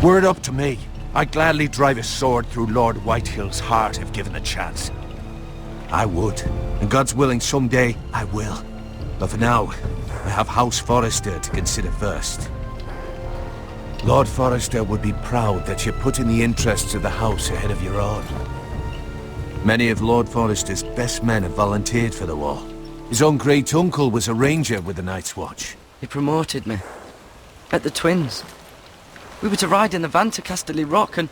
Were it up to me, I'd gladly drive a sword through Lord Whitehill's heart if given the chance. I would, and God's willing someday I will. But for now, I have House Forrester to consider first. Lord Forrester would be proud that you're putting the interests of the house ahead of your own. Many of Lord Forrester's best men have volunteered for the war. His own great-uncle was a ranger with the Night's Watch. He promoted me. Met the twins. We were to ride in the van to Casterly Rock, and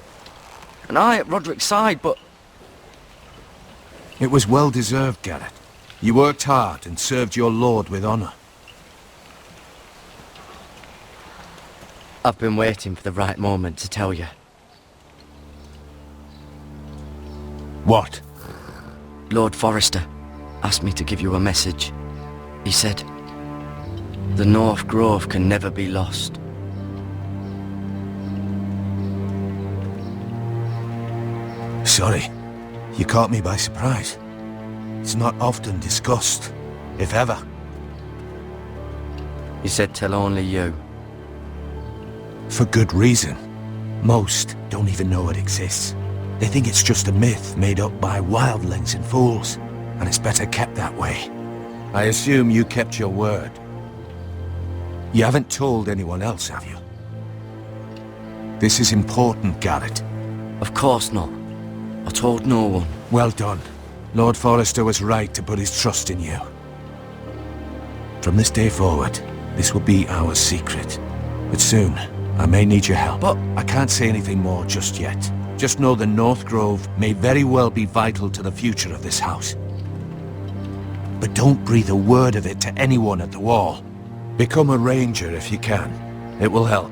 I at Roderick's side, but... It was well-deserved, Garrett. You worked hard and served your lord with honor. I've been waiting for the right moment to tell you. What? Lord Forrester asked me to give you a message. He said, the North Grove can never be lost. Sorry. You caught me by surprise. It's not often discussed, if ever. He said tell only you. For good reason. Most don't even know it exists. They think it's just a myth made up by wildlings and fools, and it's better kept that way. I assume you kept your word. You haven't told anyone else, have you? This is important, Garrett. Of course not. I told no one. Well done. Lord Forrester was right to put his trust in you. From this day forward, this will be our secret. But soon, I may need your help. But I can't say anything more just yet. Just know the North Grove may very well be vital to the future of this house. But don't breathe a word of it to anyone at the wall. Become a ranger if you can. It will help.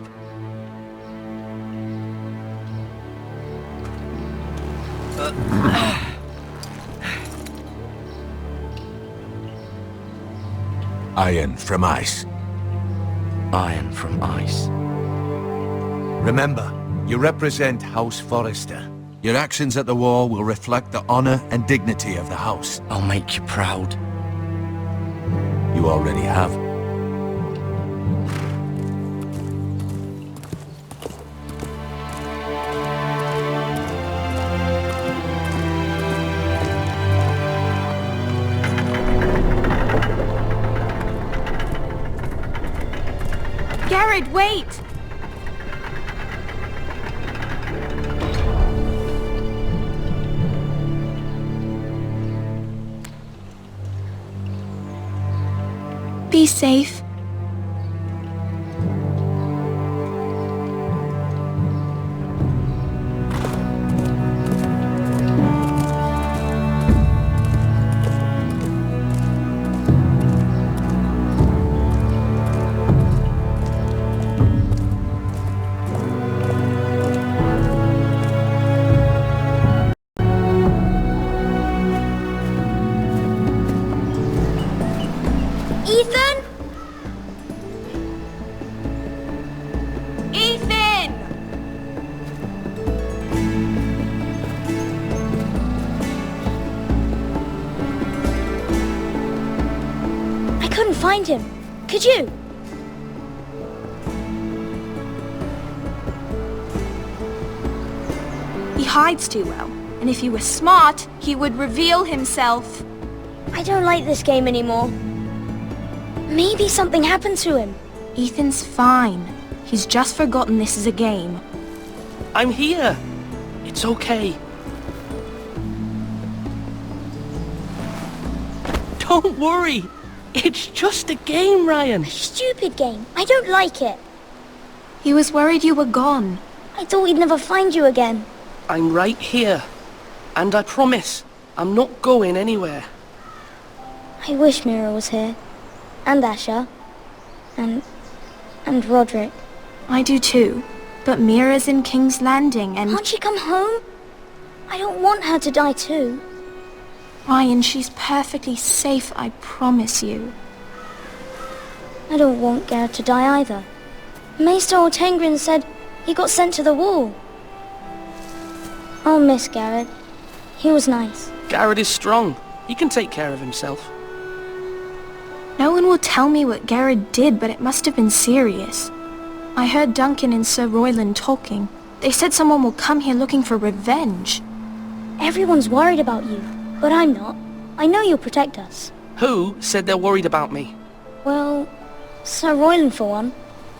Iron from ice. Iron from ice. Remember, you represent House Forrester. Your actions at the war will reflect the honor and dignity of the house. I'll make you proud. You already have. Garrett, wait! Be safe. Ethan? Ethan! I couldn't find him. Could you? He hides too well, and if he were smart, he would reveal himself. I don't like this game anymore. Maybe something happened to him. Ethan's fine. He's just forgotten this is a game. I'm here. It's okay. Don't worry. It's just a game, Ryan. A stupid game. I don't like it. He was worried you were gone. I thought we'd never find you again. I'm right here. And I promise, I'm not going anywhere. I wish Mira was here. And Asher. And Roderick. I do too. But Mira's in King's Landing and... Can't she come home? I don't want her to die too. Ryan, she's perfectly safe, I promise you. I don't want Garrett to die either. Maester Ortengrin said he got sent to the wall. I'll miss Garrett. He was nice. Garrett is strong. He can take care of himself. No one will tell me what Garrett did, but it must have been serious. I heard Duncan and Sir Royland talking. They said someone will come here looking for revenge. Everyone's worried about you, but I'm not. I know you'll protect us. Who said they're worried about me? Well, Sir Royland for one.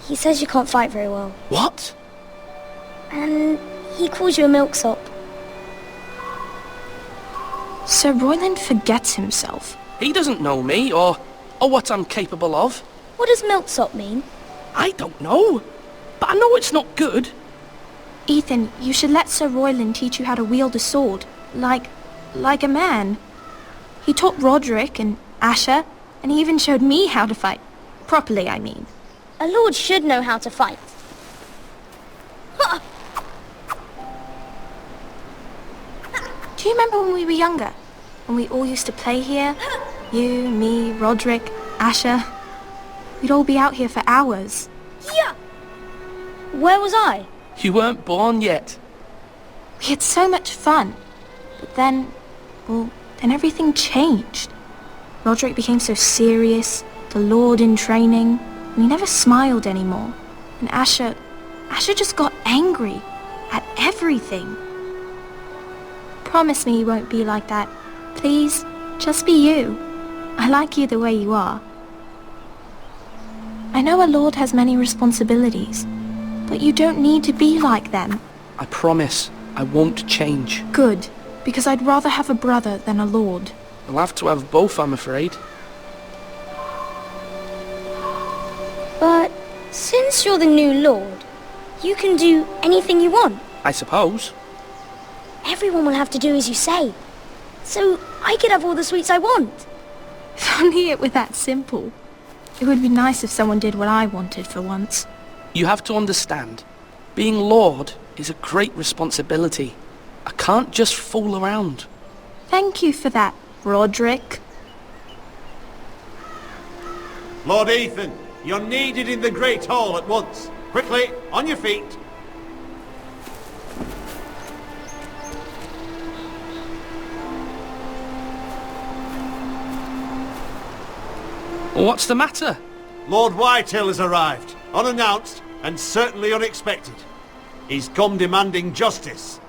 He says you can't fight very well. What? And he calls you a milksop. Sir Royland forgets himself. He doesn't know me, or what I'm capable of. What does milksop mean? I don't know, but I know it's not good. Ethan, you should let Sir Royland teach you how to wield a sword. Like a man. He taught Roderick and Asher, and he even showed me how to fight. Properly, I mean. A lord should know how to fight. Do you remember when we were younger? When we all used to play here? You, me, Roderick, Asher. We'd all be out here for hours. Yeah! Where was I? You weren't born yet. We had so much fun. But then everything changed. Roderick became so serious, the Lord in training, and he never smiled anymore. And Asher just got angry at everything. Promise me you won't be like that. Please, just be you. I like you the way you are. I know a lord has many responsibilities, but you don't need to be like them. I promise I won't change. Good, because I'd rather have a brother than a lord. I'll have to have both, I'm afraid. But since you're the new lord, you can do anything you want. I suppose. Everyone will have to do as you say. So I could have all the sweets I want. If only it were that simple. It would be nice if someone did what I wanted for once. You have to understand, being Lord is a great responsibility. I can't just fool around. Thank you for that, Roderick. Lord Ethan, you're needed in the Great Hall at once. Quickly, on your feet. What's the matter? Lord Whitehill has arrived, unannounced and certainly unexpected. He's come demanding justice.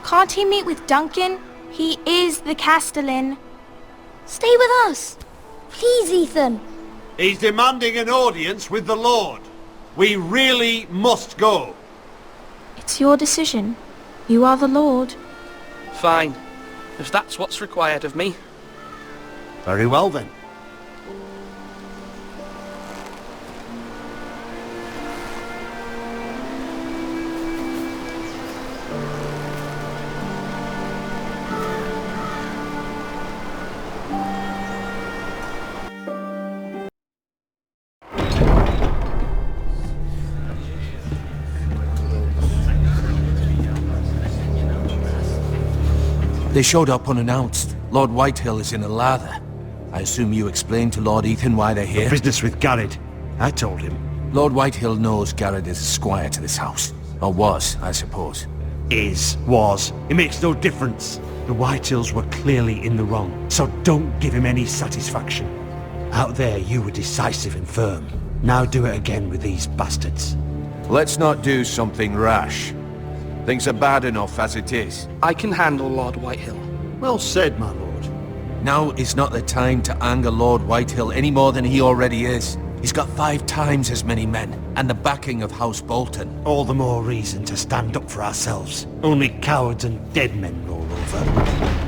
Can't he meet with Duncan? He is the Castellan. Stay with us. Please, Ethan. He's demanding an audience with the Lord. We really must go. It's your decision. You are the Lord. Fine, if that's what's required of me. Very well then. They showed up unannounced. Lord Whitehill is in a lather. I assume you explained to Lord Ethan why they're here? Business with Garrett. I told him. Lord Whitehill knows Garrett is a squire to this house. Or was, I suppose. Was. It makes no difference. The Whitehills were clearly in the wrong, so don't give him any satisfaction. Out there you were decisive and firm. Now do it again with these bastards. Let's not do something rash. Things are bad enough as it is. I can handle Lord Whitehill. Well said, my lord. Now is not the time to anger Lord Whitehill any more than he already is. He's got 5 times as many men, and the backing of House Bolton. All the more reason to stand up for ourselves. Only cowards and dead men roll over.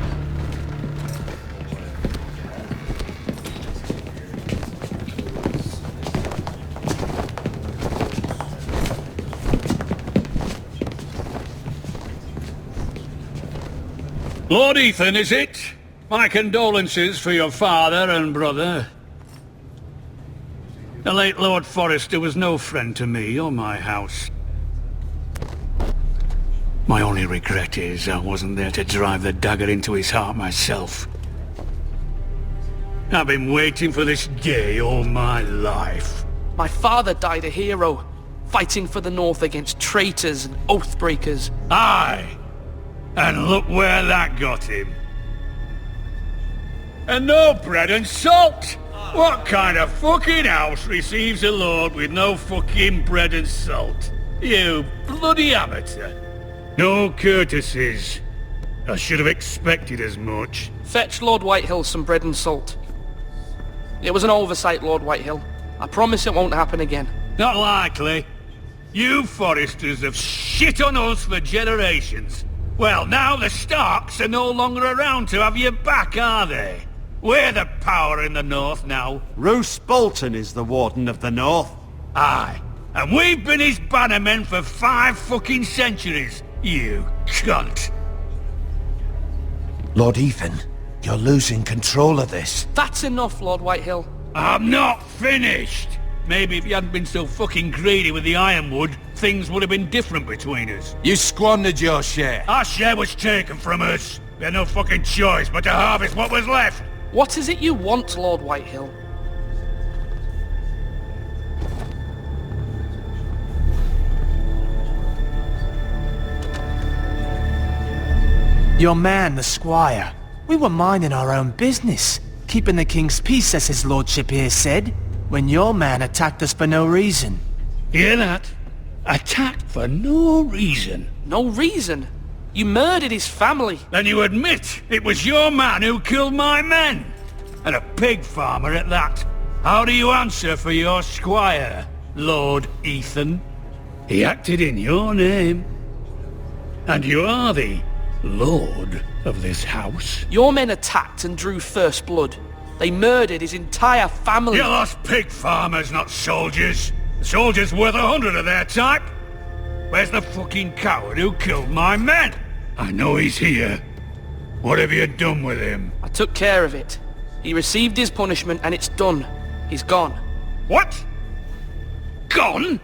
Lord Ethan, is it? My condolences for your father and brother. The late Lord Forrester was no friend to me or my house. My only regret is I wasn't there to drive the dagger into his heart myself. I've been waiting for this day all my life. My father died a hero, fighting for the North against traitors and oath-breakers. Aye! And look where that got him. And no bread and salt! What kind of fucking house receives a lord with no fucking bread and salt? You bloody amateur. No courtesies. I should have expected as much. Fetch Lord Whitehill some bread and salt. It was an oversight, Lord Whitehill. I promise it won't happen again. Not likely. You Forresters have shit on us for generations. Well, now the Starks are no longer around to have your back, are they? We're the power in the north now. Roose Bolton is the Warden of the North. Aye. And we've been his bannermen for 5 fucking centuries. You cunt. Lord Ethan, you're losing control of this. That's enough, Lord Whitehill. I'm not finished. Maybe if you hadn't been so fucking greedy with the ironwood, things would have been different between us. You squandered your share. Our share was taken from us. We had no fucking choice but to harvest what was left. What is it you want, Lord Whitehill? Your man, the squire. We were minding our own business, keeping the king's peace, as his lordship here said, when your man attacked us for no reason. Hear that? Attacked for no reason. No reason? You murdered his family. Then you admit it was your man who killed my men. And a pig farmer at that. How do you answer for your squire, Lord Ethan? He acted in your name. And you are the lord of this house. Your men attacked and drew first blood. They murdered his entire family. You lost pig farmers, not soldiers. The soldiers worth 100 of their type. Where's the fucking coward who killed my men? I know he's here. What have you done with him? I took care of it. He received his punishment and it's done. He's gone. What? Gone?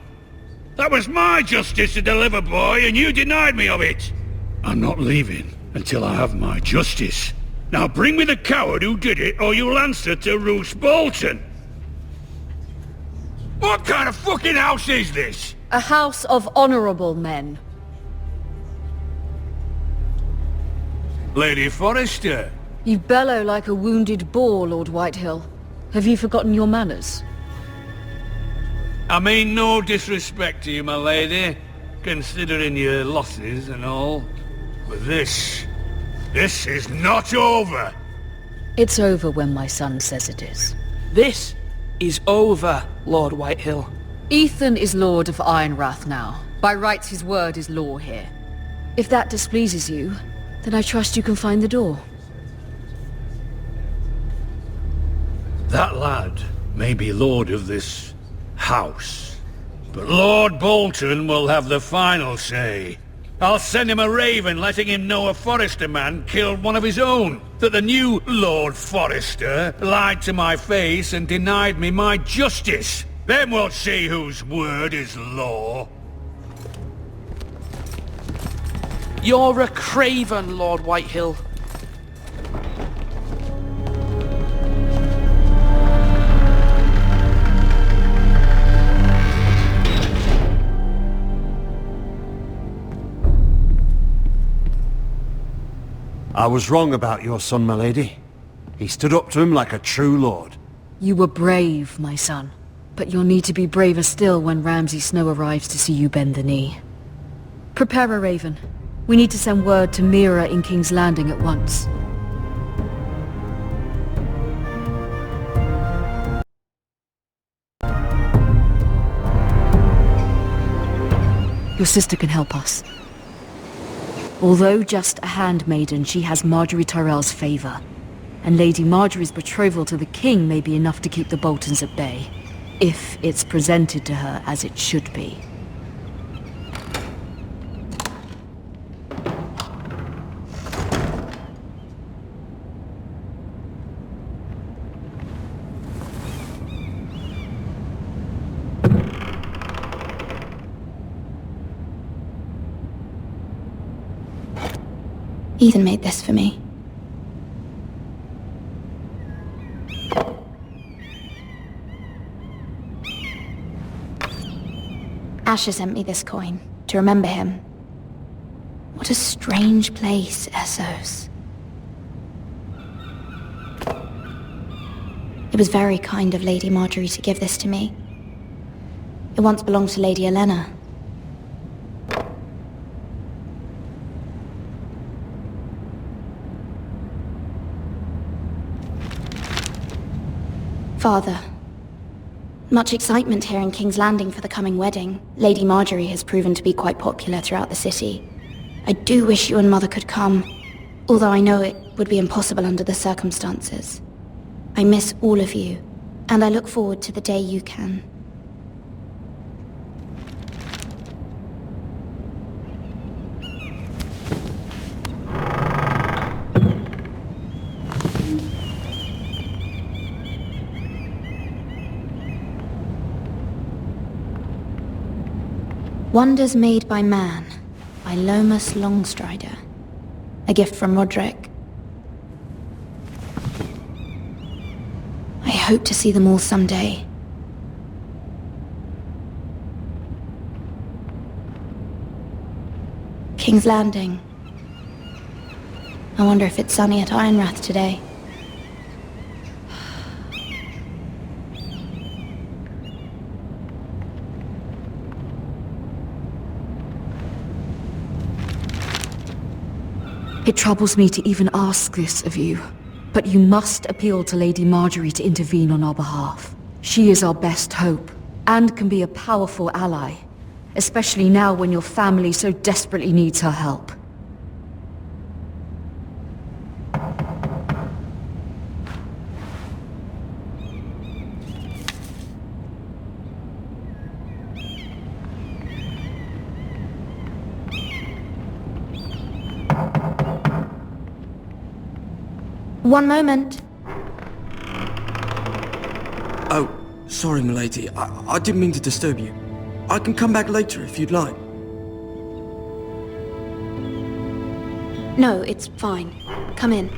That was my justice to deliver, boy, and you denied me of it. I'm not leaving until I have my justice. Now bring me the coward who did it, or you'll answer to Roose Bolton. What kind of fucking house is this? A house of honorable men. Lady Forrester. You bellow like a wounded boar, Lord Whitehill. Have you forgotten your manners? I mean no disrespect to you, my lady, considering your losses and all. But this is not over. It's over when my son says it is. This is over, Lord Whitehill. Ethan is Lord of Ironrath now. By rights his word is law here. If that displeases you, then I trust you can find the door. That lad may be lord of this house, but Lord Bolton will have the final say. I'll send him a raven letting him know a Forrester man killed one of his own. That the new Lord Forrester lied to my face and denied me my justice. Then we'll see whose word is law. You're a craven, Lord Whitehill. I was wrong about your son, my lady. He stood up to him like a true lord. You were brave, my son. But you'll need to be braver still when Ramsay Snow arrives to see you bend the knee. Prepare a raven. We need to send word to Mira in King's Landing at once. Your sister can help us. Although just a handmaiden, she has Marjorie Tyrell's favor. And Lady Marjorie's betrothal to the king may be enough to keep the Boltons at bay. If it's presented to her as it should be. Ethan made this for me. Asher sent me this coin to remember him. What a strange place, Essos. It was very kind of Lady Marjorie to give this to me. It once belonged to Lady Elena. Father, much excitement here in King's Landing for the coming wedding. Lady Marjorie has proven to be quite popular throughout the city. I do wish you and Mother could come, although I know it would be impossible under the circumstances. I miss all of you, and I look forward to the day you can. Wonders Made by Man, by Lomas Longstrider. A gift from Roderick. I hope to see them all someday. King's Landing. I wonder if it's sunny at Ironrath today. It troubles me to even ask this of you, but you must appeal to Lady Marjorie to intervene on our behalf. She is our best hope, and can be a powerful ally, especially now when your family so desperately needs her help. One moment. Oh, sorry, milady. I didn't mean to disturb you. I can come back later if you'd like. No, it's fine. Come in.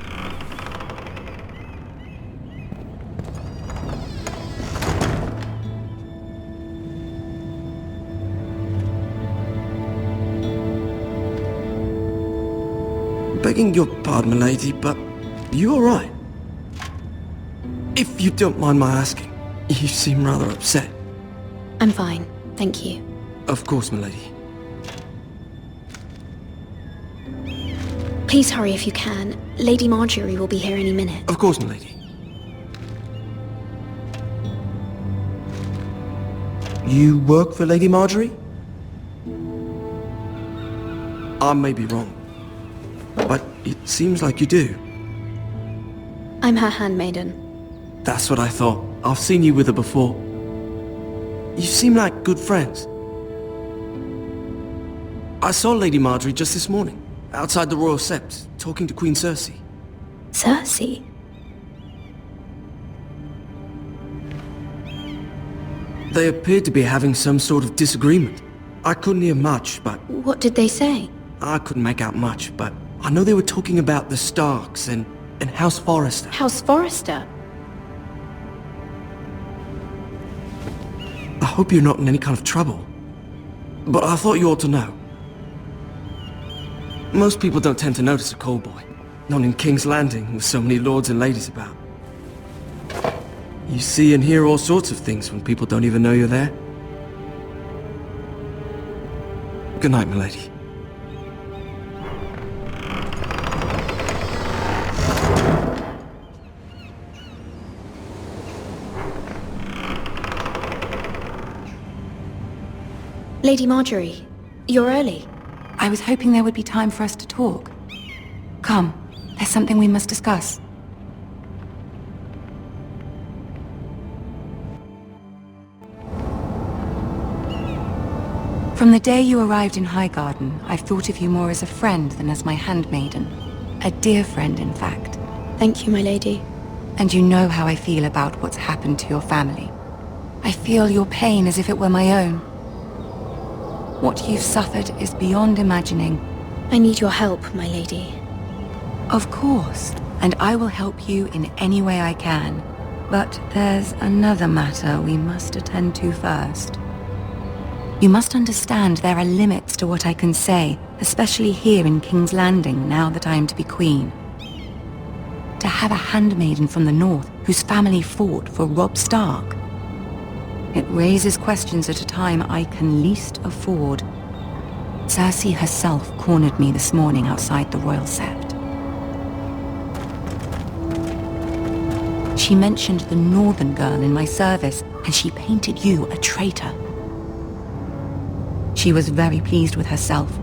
Begging your pardon, milady, but you alright? If you don't mind my asking, you seem rather upset. I'm fine, thank you. Of course, milady. Please hurry if you can. Lady Marjorie will be here any minute. Of course, milady. You work for Lady Marjorie? I may be wrong, but it seems like you do. I'm her handmaiden. That's what I thought. I've seen you with her before. You seem like good friends. I saw Lady Marjorie just this morning, outside the Royal Sept, talking to Queen Cersei. Cersei? They appeared to be having some sort of disagreement. I couldn't hear much, but... What did they say? I couldn't make out much, but I know they were talking about the Starks and House Forrester. House Forrester? I hope you're not in any kind of trouble, but I thought you ought to know. Most people don't tend to notice a call boy, not in King's Landing with so many lords and ladies about. You see and hear all sorts of things when people don't even know you're there. Good night, milady. Lady Marjorie, you're early. I was hoping there would be time for us to talk. Come, there's something we must discuss. From the day you arrived in Highgarden, I've thought of you more as a friend than as my handmaiden. A dear friend, in fact. Thank you, my lady. And you know how I feel about what's happened to your family. I feel your pain as if it were my own. What you've suffered is beyond imagining. I need your help, my lady. Of course, and I will help you in any way I can. But there's another matter we must attend to first. You must understand there are limits to what I can say, especially here in King's Landing, now that I am to be queen. To have a handmaiden from the north whose family fought for Robb Stark. It raises questions at a time I can least afford. Cersei herself cornered me this morning outside the Royal Sept. She mentioned the Northern girl in my service, and she painted you a traitor. She was very pleased with herself.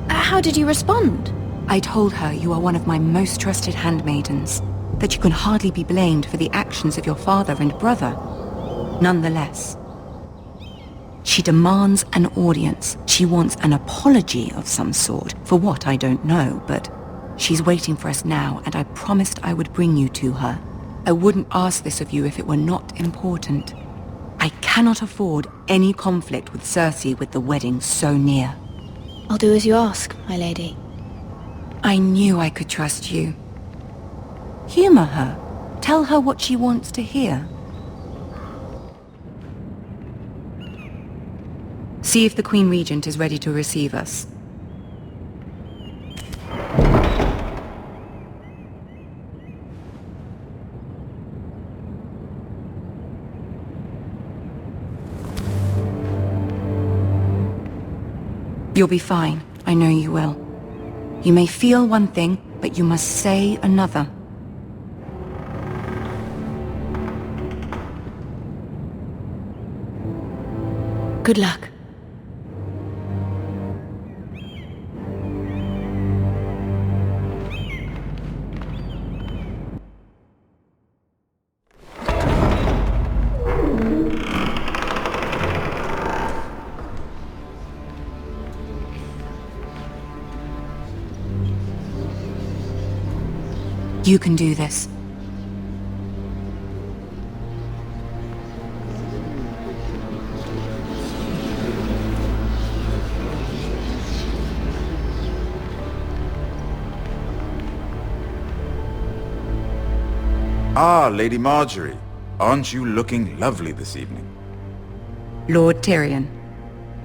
How did you respond? I told her you are one of my most trusted handmaidens, that you can hardly be blamed for the actions of your father and brother. Nonetheless, she demands an audience. She wants an apology of some sort, for what I don't know, but she's waiting for us now, and I promised I would bring you to her. I wouldn't ask this of you if it were not important. I cannot afford any conflict with Cersei with the wedding so near. I'll do as you ask, my lady. I knew I could trust you. Humor her. Tell her what she wants to hear. See if the Queen Regent is ready to receive us. You'll be fine. I know you will. You may feel one thing, but you must say another. Good luck. You can do this. Ah, Lady Marjorie. Aren't you looking lovely this evening? Lord Tyrion.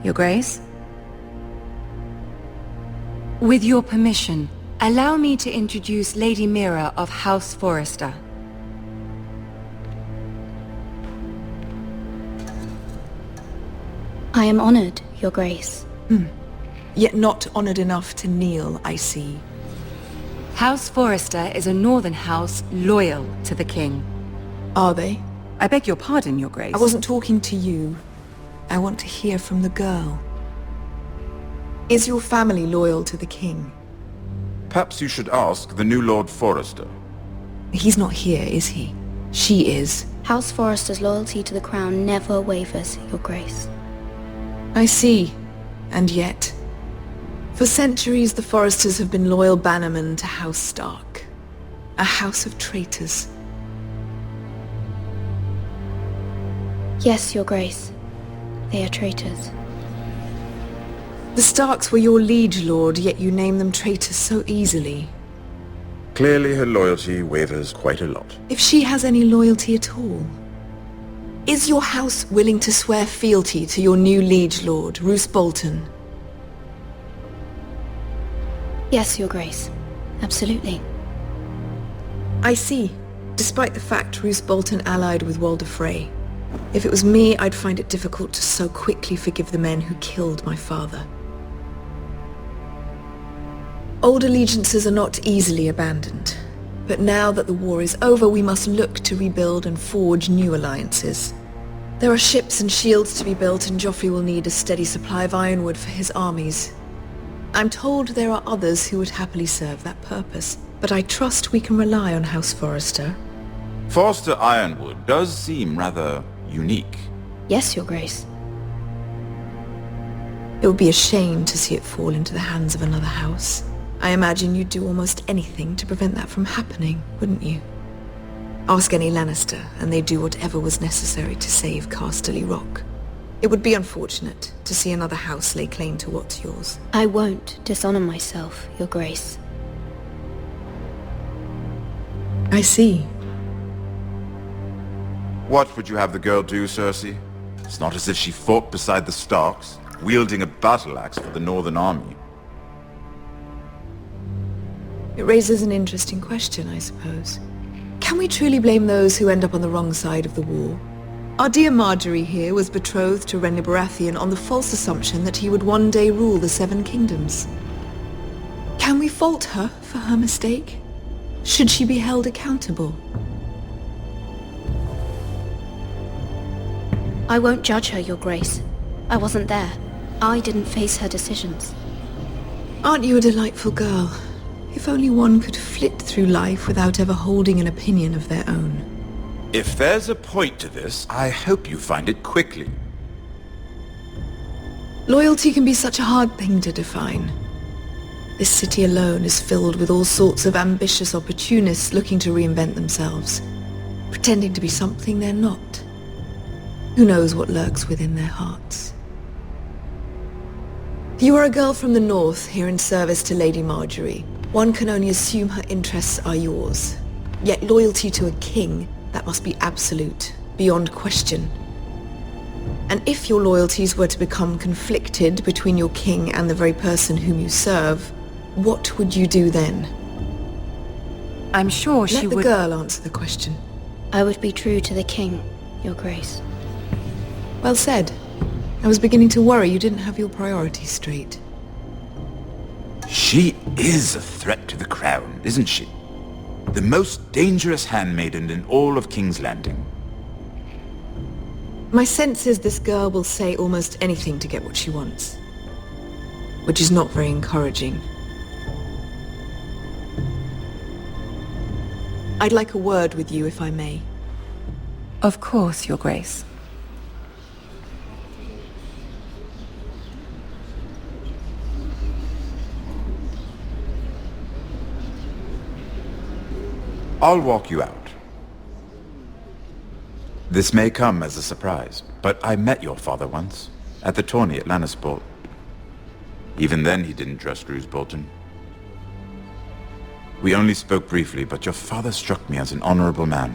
Your Grace? With your permission, allow me to introduce Lady Mira of House Forrester. I am honored, Your Grace. Yet not honored enough to kneel, I see. House Forrester is a northern house loyal to the king. Are they? I beg your pardon, Your Grace. I wasn't talking to you. I want to hear from the girl. Is your family loyal to the king? Perhaps you should ask the new Lord Forrester. He's not here, is he? She is. House Forrester's loyalty to the crown never wavers, Your Grace. I see. And yet... For centuries, the Forresters have been loyal bannermen to House Stark. A house of traitors. Yes, Your Grace. They are traitors. The Starks were your liege lord, yet you name them traitors so easily. Clearly her loyalty wavers quite a lot. If she has any loyalty at all. Is your house willing to swear fealty to your new liege lord, Roose Bolton? Yes, Your Grace. Absolutely. I see. Despite the fact Roose Bolton allied with Walder Frey. If it was me, I'd find it difficult to so quickly forgive the men who killed my father. Old allegiances are not easily abandoned. But now that the war is over, we must look to rebuild and forge new alliances. There are ships and shields to be built, and Joffrey will need a steady supply of ironwood for his armies. I'm told there are others who would happily serve that purpose, but I trust we can rely on House Forrester. Forrester Ironwood does seem rather unique. Yes, Your Grace. It would be a shame to see it fall into the hands of another house. I imagine you'd do almost anything to prevent that from happening, wouldn't you? Ask any Lannister, and they'd do whatever was necessary to save Casterly Rock. It would be unfortunate to see another house lay claim to what's yours. I won't dishonor myself, Your Grace. I see. What would you have the girl do, Cersei? It's not as if she fought beside the Starks, wielding a battle axe for the Northern Army. It raises an interesting question, I suppose. Can we truly blame those who end up on the wrong side of the war? Our dear Marjorie here was betrothed to Renly Baratheon on the false assumption that he would one day rule the Seven Kingdoms. Can we fault her for her mistake? Should she be held accountable? I won't judge her, Your Grace. I wasn't there. I didn't face her decisions. Aren't you a delightful girl? If only one could flit through life without ever holding an opinion of their own. If there's a point to this, I hope you find it quickly. Loyalty can be such a hard thing to define. This city alone is filled with all sorts of ambitious opportunists looking to reinvent themselves, pretending to be something they're not. Who knows what lurks within their hearts? You are a girl from the north, here in service to Lady Marjorie. One can only assume her interests are yours. Yet loyalty to a king, that must be absolute, beyond question. And if your loyalties were to become conflicted between your king and the very person whom you serve, what would you do then? I'm sure she would... Let the girl answer the question. I would be true to the king, Your Grace. Well said. I was beginning to worry you didn't have your priorities straight. She is a threat to the crown, isn't she? The most dangerous handmaiden in all of King's Landing. My sense is this girl will say almost anything to get what she wants. Which is not very encouraging. I'd like a word with you, if I may. Of course, Your Grace. I'll walk you out. This may come as a surprise, but I met your father once, at the tourney at Lannisport. Even then he didn't trust Roose Bolton. We only spoke briefly, but your father struck me as an honorable man.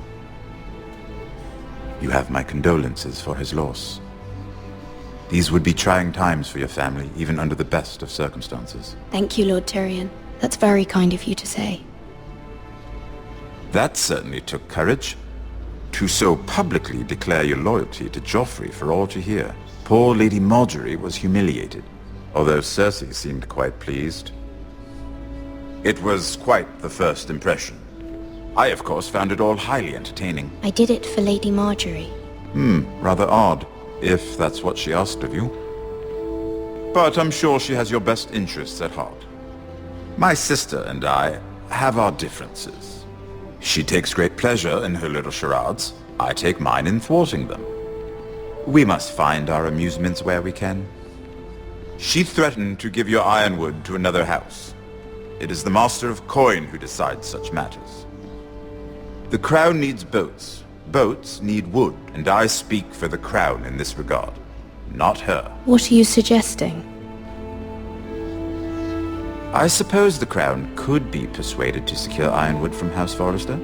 You have my condolences for his loss. These would be trying times for your family, even under the best of circumstances. Thank you, Lord Tyrion. That's very kind of you to say. That certainly took courage. To so publicly declare your loyalty to Joffrey for all to hear. Poor Lady Marjorie was humiliated, although Cersei seemed quite pleased. It was quite the first impression. I, of course, found it all highly entertaining. I did it for Lady Marjorie. Rather odd, if that's what she asked of you. But I'm sure she has your best interests at heart. My sister and I have our differences. She takes great pleasure in her little charades. I take mine in thwarting them. We must find our amusements where we can. She threatened to give your ironwood to another house. It is the Master of Coin who decides such matters. The Crown needs boats. Boats need wood, and I speak for the Crown in this regard, not her. What are you suggesting? I suppose the Crown could be persuaded to secure ironwood from House Forrester.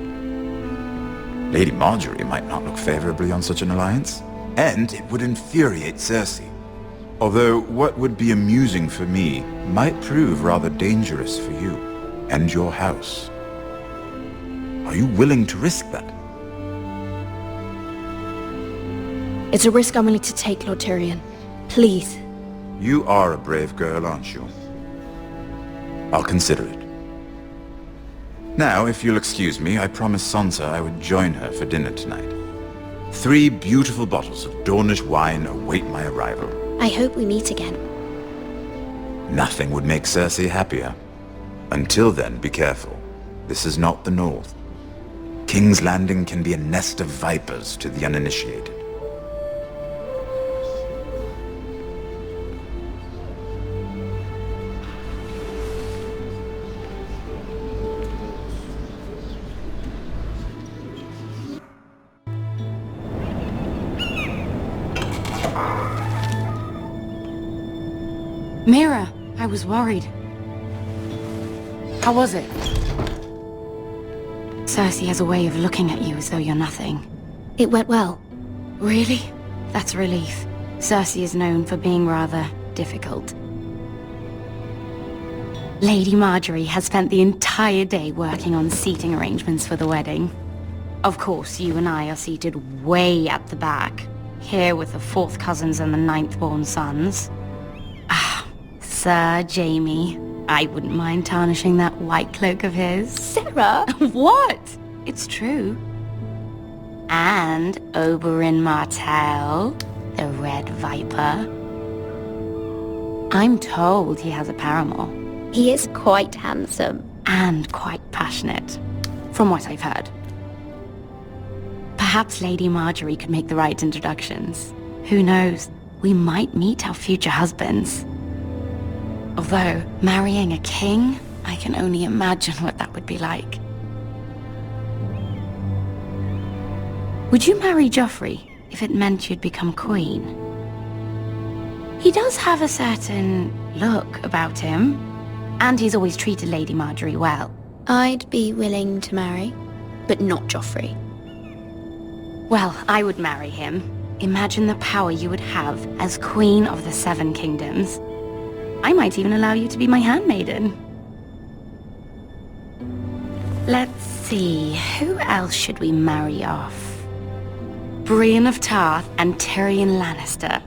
Lady Marjorie might not look favorably on such an alliance, and it would infuriate Cersei. Although what would be amusing for me might prove rather dangerous for you and your house. Are you willing to risk that? It's a risk I'm willing to take, Lord Tyrion. Please. You are a brave girl, aren't you? I'll consider it. Now, if you'll excuse me, I promised Sansa I would join her for dinner tonight. 3 beautiful bottles of Dornish wine await my arrival. I hope we meet again. Nothing would make Cersei happier. Until then, be careful. This is not the North. King's Landing can be a nest of vipers to the uninitiated. Mira, I was worried. How was it? Cersei has a way of looking at you as though you're nothing. It went well. Really? That's a relief. Cersei is known for being rather difficult. Lady Marjorie has spent the entire day working on seating arrangements for the wedding. Of course, you and I are seated way at the back, here with the 4th cousins and the 9th-born sons. Ah, Sir Jamie. I wouldn't mind tarnishing that white cloak of his. Sarah! What? It's true. And Oberyn Martell, the Red Viper. I'm told he has a paramour. He is quite handsome. And quite passionate, from what I've heard. Perhaps Lady Marjorie could make the right introductions. Who knows? We might meet our future husbands. Although, marrying a king, I can only imagine what that would be like. Would you marry Joffrey if it meant you'd become queen? He does have a certain look about him, and he's always treated Lady Marjorie well. I'd be willing to marry, but not Joffrey. Well, I would marry him. Imagine the power you would have as Queen of the 7 Kingdoms. I might even allow you to be my handmaiden. Let's see, who else should we marry off? Brienne of Tarth and Tyrion Lannister.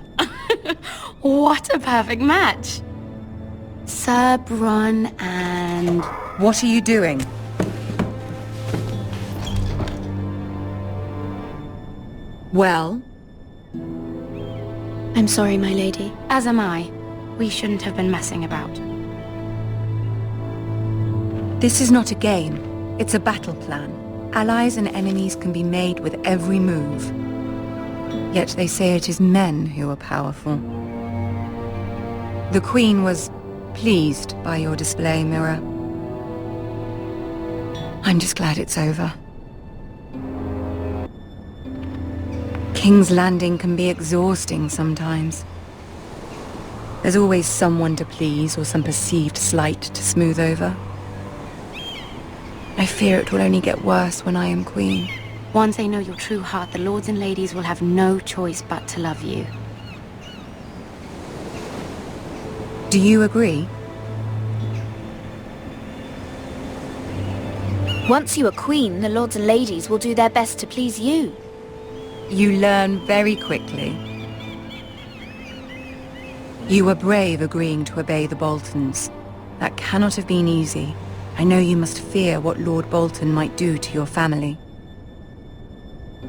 What a perfect match! Sir Bronn and... What are you doing? Well? I'm sorry, my lady. As am I. We shouldn't have been messing about. This is not a game. It's a battle plan. Allies and enemies can be made with every move. Yet they say it is men who are powerful. The Queen was pleased by your display, Mira. I'm just glad it's over. King's Landing can be exhausting sometimes. There's always someone to please or some perceived slight to smooth over. I fear it will only get worse when I am queen. Once they know your true heart, the lords and ladies will have no choice but to love you. Do you agree? Once you are queen, the lords and ladies will do their best to please you. You learn very quickly. You were brave agreeing to obey the Boltons. That cannot have been easy. I know you must fear what Lord Bolton might do to your family.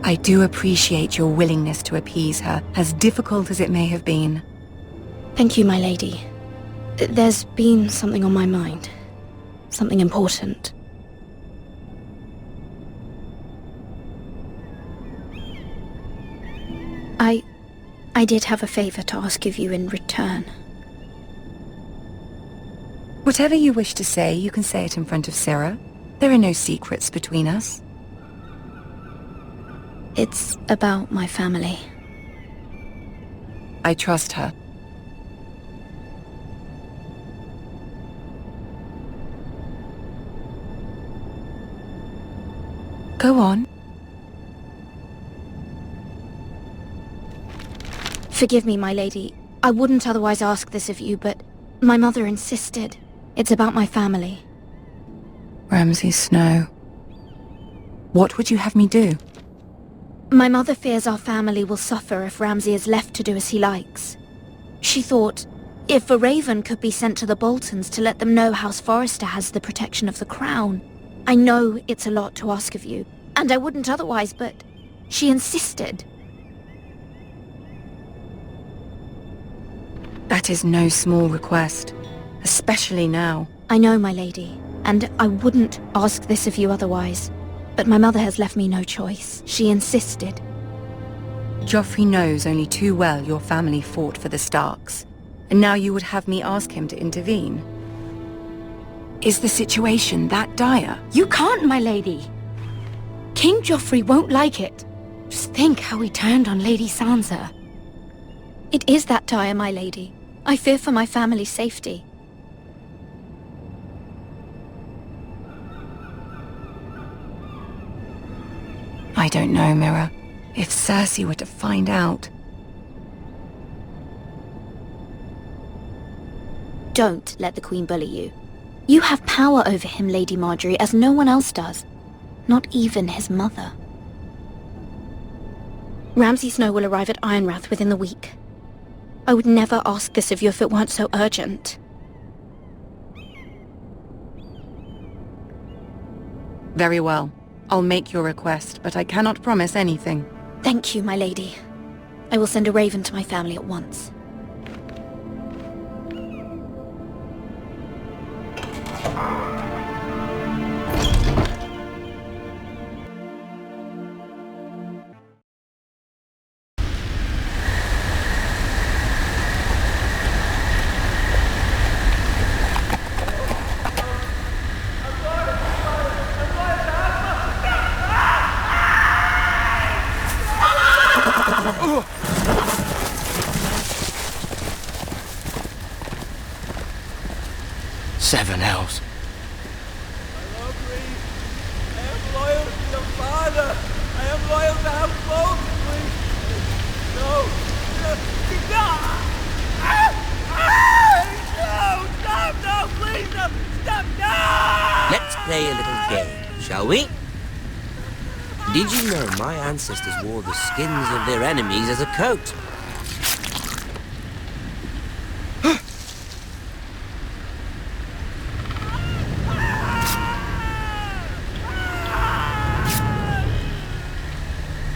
I do appreciate your willingness to appease her, as difficult as it may have been. Thank you, my lady. There's been something on my mind. Something important. I did have a favor to ask of you in return. Whatever you wish to say, you can say it in front of Sarah. There are no secrets between us. It's about my family. I trust her. Go on. Forgive me, my lady. I wouldn't otherwise ask this of you, but my mother insisted. It's about my family. Ramsay Snow. What would you have me do? My mother fears our family will suffer if Ramsay is left to do as he likes. She thought, if a raven could be sent to the Boltons to let them know House Forrester has the protection of the crown. I know it's a lot to ask of you, and I wouldn't otherwise, but she insisted. That is no small request, especially now. I know, my lady, and I wouldn't ask this of you otherwise. But my mother has left me no choice. She insisted. Joffrey knows only too well your family fought for the Starks, and now you would have me ask him to intervene. Is the situation that dire? You can't, my lady. King Joffrey won't like it. Just think how he turned on Lady Sansa. It is that dire, my lady. I fear for my family's safety. I don't know, Mira. If Cersei were to find out... Don't let the Queen bully you. You have power over him, Lady Marjorie, as no one else does. Not even his mother. Ramsay Snow will arrive at Ironrath within the week. I would never ask this of you if it weren't so urgent. Very well. I'll make your request, but I cannot promise anything. Thank you, my lady. I will send a raven to my family at once. Seven hells. I love Reed. I am loyal to your father. I am loyal to House Bolton, please. No. No. No, stop, no, please, no. Stop, no! Let's play a little game, shall we? Did you know my ancestors wore the skins of their enemies as a coat?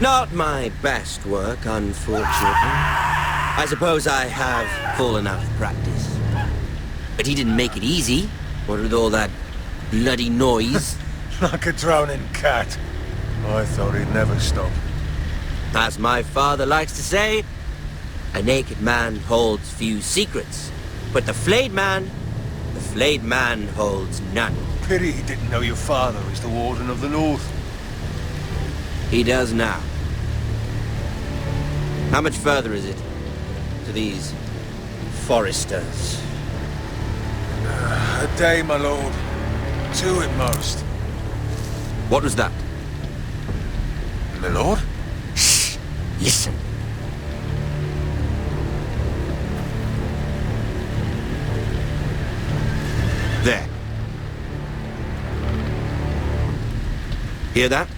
Not my best work, unfortunately. I suppose I have fallen out of practice. But he didn't make it easy, what with all that bloody noise. Like a drowning cat. I thought he'd never stop. As my father likes to say, a naked man holds few secrets. But the flayed man holds none. Pity he didn't know your father is the Warden of the North. He does now. How much further is it to these Forresters? A day, my lord. 2 at most. What was that? My lord? Shh! Listen. There. Hear that?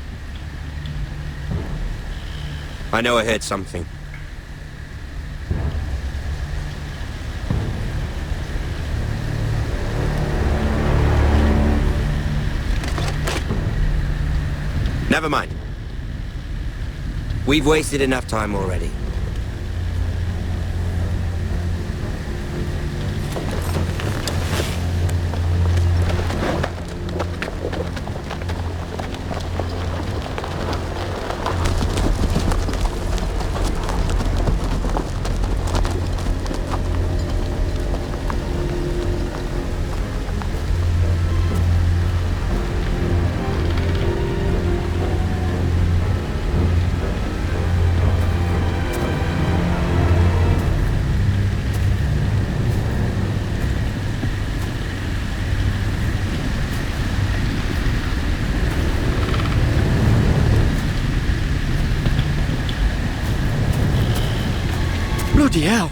I know I heard something. Never mind. We've wasted enough time already. Bloody hell!